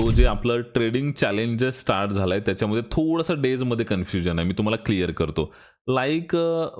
So जे आपलं trading challenge जे स्टार्ट झालंय त्याच्यामध्ये थोडंसं डेजमध्ये कन्फ्युजन आहे. मी तुम्हाला क्लिअर करतो. लाईक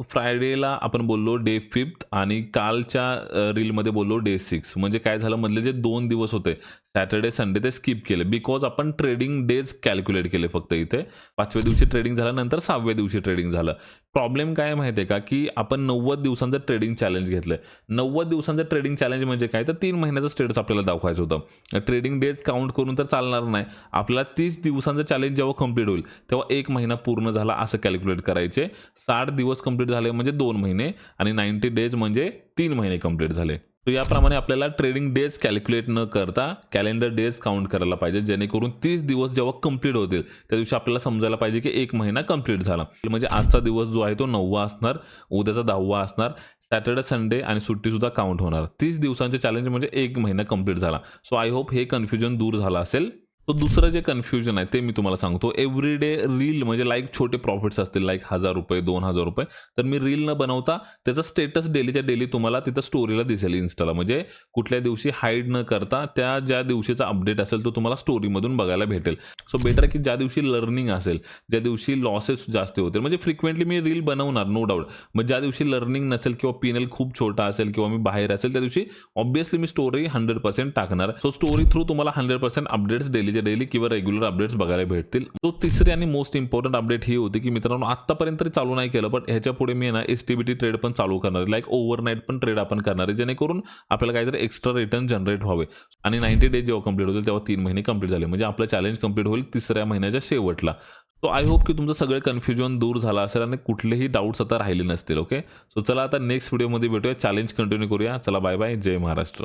फ्रायडेला आपण बोललो डे 5th आणि कालच्या रीलमध्ये बोललो डे 6. म्हणजे काय झालं, मधले जे 2 दिवस होते सॅटर्डे संडे ते स्किप केले बिकॉज आपण ट्रेडिंग डेज कॅल्क्युलेट केले फक्त इथे. 5व्या दिवशी ट्रेडिंग झालं, नंतर 6व्या दिवशी ट्रेडिंग झालं. प्रॉब्लेम काय माहिती आहे का, की आपण 90 दिवसांचं ट्रेडिंग चॅलेंज घेतलंय. 90 दिवसांचं ट्रेडिंग चॅलेंज म्हणजे काय, तर 3 महिन्याचं स्टेटस आपल्याला दाखवायचं होतं. ट्रेडिंग डेज काउंट करून तर चालणार नाही. आपल्याला 30 दिवसांचं चॅलेंज जेव्हा कंप्लीट होईल तेव्हा 1 महिना पूर्ण झाला असं कॅल्क्युलेट करायचे. 60 दिवस कंप्लीट झाले म्हणजे 2 महिने आणि 90 डेज म्हणजे 3 महिने कंप्लीट झाले. तर याप्रमाणे आपल्याला ट्रेडिंग डेज कॅल्क्युलेट न करता कॅलेंडर डेज काउंट करायला पाहिजे, जेणेकरून 30 दिवस जेव्हा कंप्लीट होतील त्या दिवशी आपल्याला समजायला पाहिजे की 1 महिना कंप्लीट झाला. म्हणजे आजचा दिवस जो आहे तो 9वा असणार, उद्याचा 10वा असणार, सॅटर्डे संडे आणि सुट्टी सुद्धा काउंट होणार. 30 दिवसांचे चॅलेंज म्हणजे 1 महिना कंप्लीट झाला. सो आय होप हे कन्फ्युजन दूर झालं असेल. तो दुसरं जे कन्फ्युजन आहे ते मी तुम्हाला सांगतो. एव्हरीडे रील म्हणजे लाईक छोटे प्रॉफिट्स असतील लाईक ₹1000 ₹2000, तर मी रील न बनवता त्याचा स्टेटस डेलीच्या डेली तुम्हाला तिथं स्टोरीला दिसेल इन्स्टाला. म्हणजे कुठल्या दिवशी हाईड न करता त्या ज्या दिवशीचा अपडेट असेल तो तुम्हाला स्टोरीमधून बघायला भेटेल. सो बेटर की ज्या दिवशी लर्निंग असेल, ज्या दिवशी लॉसेस जास्त होतील, म्हणजे फ्रिक्वेंटली मी रील बनवणार नो डाऊट. मग ज्या दिवशी लर्निंग नसेल किंवा पीएनएल खूप छोटा असेल किंवा मी बाहेर असेल त्या दिवशी ऑब्व्हियसली मी स्टोरी 100% टाकणार. सो स्टोरी थ्रू तुम्हाला 100% अपडेट्स डेली किंवा रेग्युलर अपडेट्स बघायला भेटतील. तो तिसरी आणि मोस्ट इम्पॉर्टंट अपडेट ही होती की मित्रांनो, आतापर्यंत तरी चालू नाही केलं, पण ह्याच्या पुढे मी ना एसटीबीटी ट्रेड पण चालू करणार आहे. लाईक ओव्हरनाईट पण ट्रेड आपण करणार आहे, जेणेकरून आपल्याला काहीतरी एक्स्ट्रा रिटर्न जनरेट व्हावे. आणि 90 डेज जेव्हा कंप्लीट होतील तेव्हा 3 महिने कंप्लीट झाले, म्हणजे आपलं चॅलेंज कंप्लीट होईल 3ऱ्या महिन्याच्या शेवटला. सो आय होप की तुमचं सगळं कन्फ्युजन दूर झालं असेल आणि कुठलेही डाऊट्स आता राहिले नसतील. ओके, सो चला आता नेक्स्ट व्हिडिओमध्ये भेटूया, चॅलेंज कंटिन्यू करूया. चला बाय बाय, जय महाराष्ट्र.